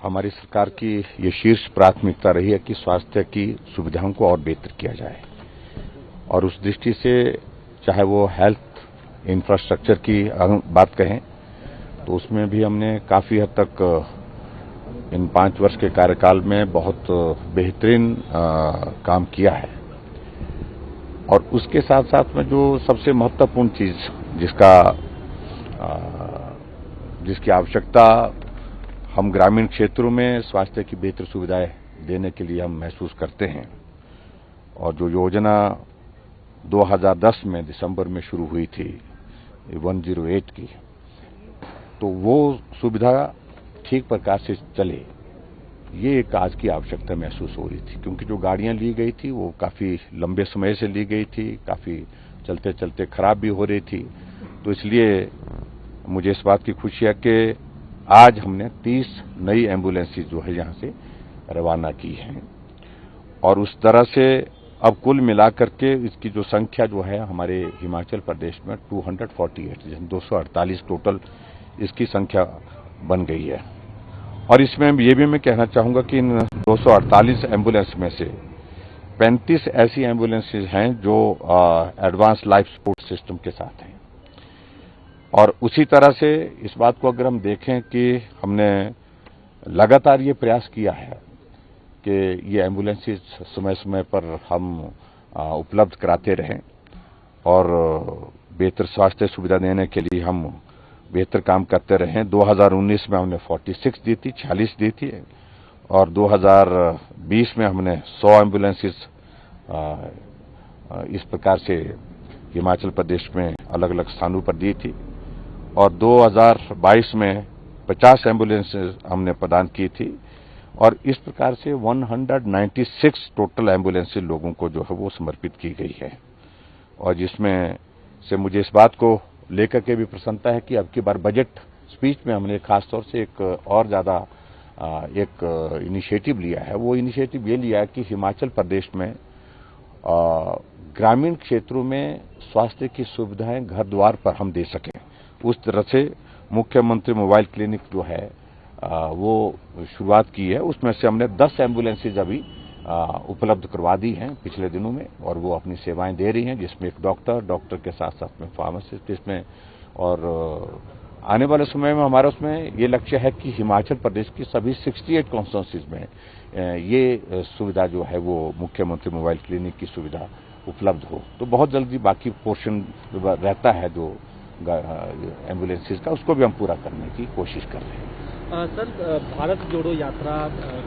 हमारी सरकार की ये शीर्ष प्राथमिकता रही है कि स्वास्थ्य की सुविधाओं को और बेहतर किया जाए और उस दृष्टि से चाहे वो हेल्थ इंफ्रास्ट्रक्चर की बात कहें तो उसमें भी हमने काफी हद तक इन 5 वर्ष के कार्यकाल में बहुत बेहतरीन काम किया है। और उसके साथ साथ में जो सबसे महत्वपूर्ण चीज जिसकी आवश्यकता हम ग्रामीण क्षेत्रों में स्वास्थ्य की बेहतर सुविधाएं देने के लिए हम महसूस करते हैं और जो योजना 2010 में दिसंबर में शुरू हुई थी 108 की, तो वो सुविधा ठीक प्रकार से चले, ये एक आज की आवश्यकता महसूस हो रही थी क्योंकि जो गाड़ियां ली गई थी वो काफी लंबे समय से ली गई थी, काफी चलते चलते खराब भी हो रही थी। तो इसलिए मुझे इस बात की खुशी है कि आज हमने 30 नई एम्बुलेंसेज जो है यहां से रवाना की हैं और उस तरह से अब कुल मिलाकर के इसकी जो संख्या जो है हमारे हिमाचल प्रदेश में 248 टोटल इसकी संख्या बन गई है। और इसमें ये भी मैं कहना चाहूंगा कि इन 248 एम्बुलेंस में से 35 ऐसी एम्बुलेंसेज हैं जो एडवांस लाइफ सपोर्ट सिस्टम के साथ हैं। और उसी तरह से इस बात को अगर हम देखें कि हमने लगातार ये प्रयास किया है कि ये एम्बुलेंसेज समय समय पर हम उपलब्ध कराते रहें और बेहतर स्वास्थ्य सुविधा देने के लिए हम बेहतर काम करते रहे। 2019 में हमने 46 दी थी और 2020 में हमने 100 एम्बुलेंसेज इस प्रकार से हिमाचल प्रदेश में अलग अलग स्थानों पर दी थी और 2022 में 50 एम्बुलेंसेज हमने प्रदान की थी और इस प्रकार से 196 टोटल एम्बुलेंसेज लोगों को जो है वो समर्पित की गई है। और जिसमें से मुझे इस बात को लेकर के भी प्रसन्नता है कि अब की बार बजट स्पीच में हमने खासतौर से एक और ज्यादा एक इनिशिएटिव लिया है। वो इनिशिएटिव ये लिया है कि हिमाचल प्रदेश में ग्रामीण क्षेत्रों में स्वास्थ्य की सुविधाएं घर द्वार पर हम दे सकें। उस तरह से मुख्यमंत्री मोबाइल क्लिनिक जो है वो शुरुआत की है। उसमें से हमने 10 एम्बुलेंसेज अभी उपलब्ध करवा दी हैं पिछले दिनों में और वो अपनी सेवाएं दे रही हैं, जिसमें एक डॉक्टर के साथ साथ में फार्मासिस्ट इसमें। और आने वाले समय में हमारा उसमें ये लक्ष्य है कि हिमाचल प्रदेश की सभी 68 कॉन्स्टिट्यूंसीज में ये सुविधा जो है वो मुख्यमंत्री मोबाइल क्लिनिक की सुविधा उपलब्ध हो। तो बहुत जल्दी बाकी पोर्शन रहता है जो एम्बुलेंसेज का, उसको भी हम पूरा करने की कोशिश कर रहे हैं। सर, भारत जोड़ो यात्रा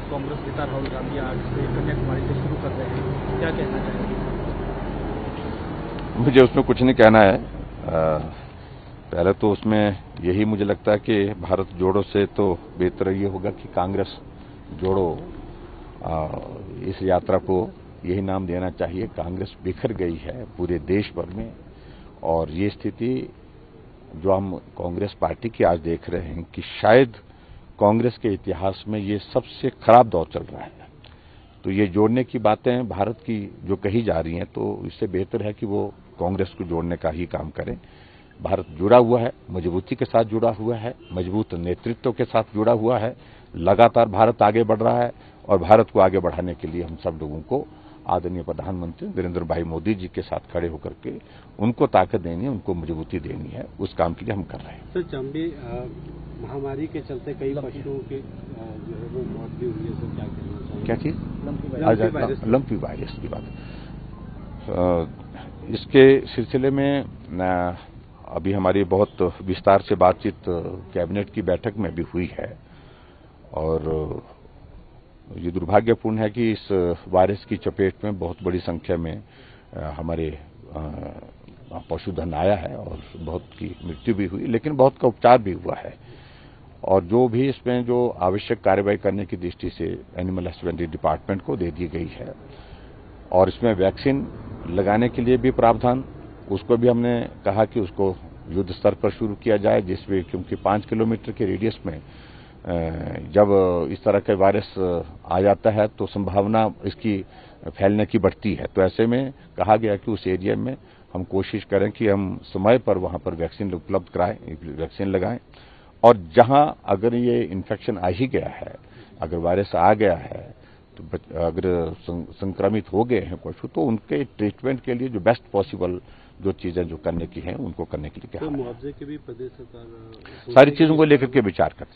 कांग्रेस नेता राहुल गांधी आज से कन्याकुमारी से शुरू कर रहे हैं, क्या कहना चाहेंगे? मुझे उसमें कुछ नहीं कहना है। पहले तो उसमें यही मुझे लगता है कि भारत जोड़ो से तो बेहतर ये होगा कि कांग्रेस जोड़ो इस यात्रा को यही नाम देना चाहिए। कांग्रेस बिखर गई है पूरे देश भर में और ये स्थिति जो हम कांग्रेस पार्टी की आज देख रहे हैं कि शायद कांग्रेस के इतिहास में ये सबसे खराब दौर चल रहा है। तो ये जोड़ने की बातें भारत की जो कही जा रही हैं, तो इससे बेहतर है कि वो कांग्रेस को जोड़ने का ही काम करें। भारत जुड़ा हुआ है, मजबूती के साथ जुड़ा हुआ है, मजबूत नेतृत्व के साथ जुड़ा हुआ है। लगातार भारत आगे बढ़ रहा है और भारत को आगे बढ़ाने के लिए हम सब लोगों को आदरणीय प्रधानमंत्री नरेंद्र भाई मोदी जी के साथ खड़े होकर के उनको ताकत देनी है, उनको मजबूती देनी है। उस काम के लिए हम कर रहे हैं। सर, चंबी महामारी के चलते कई पशुओं के जो है वो मौत भी हुई है, सर क्या कहना चाहिए? क्या चीज? लंपी वायरस की बात। इसके सिलसिले में अभी हमारी बहुत विस्तार से बातचीत कैबिनेट की बैठक में भी हुई है और ये दुर्भाग्यपूर्ण है कि इस वायरस की चपेट में बहुत बड़ी संख्या में हमारे पशुधन आया है और बहुत की मृत्यु भी हुई, लेकिन बहुत का उपचार भी हुआ है। और जो भी इसमें जो आवश्यक कार्रवाई करने की दृष्टि से एनिमल हस्बेंड्री डिपार्टमेंट को दे दी गई है और इसमें वैक्सीन लगाने के लिए भी प्रावधान, उसको भी हमने कहा कि उसको युद्ध स्तर पर शुरू किया जाए, जिसमें क्योंकि 5 किलोमीटर के रेडियस में जब इस तरह का वायरस आ जाता है तो संभावना इसकी फैलने की बढ़ती है। तो ऐसे में कहा गया कि उस एरिया में हम कोशिश करें कि हम समय पर वहां पर वैक्सीन उपलब्ध कराएं, वैक्सीन लगाएं। और जहां अगर ये इन्फेक्शन आ ही गया है, अगर वायरस आ गया है तो अगर संक्रमित हो गए हैं पशु, तो उनके ट्रीटमेंट के लिए जो बेस्ट पॉसिबल जो चीजें जो करने की हैं उनको करने के लिए क्या मुआवजे के भी प्रदेश सरकार सारी चीजों को लेकर के विचार करते हैं।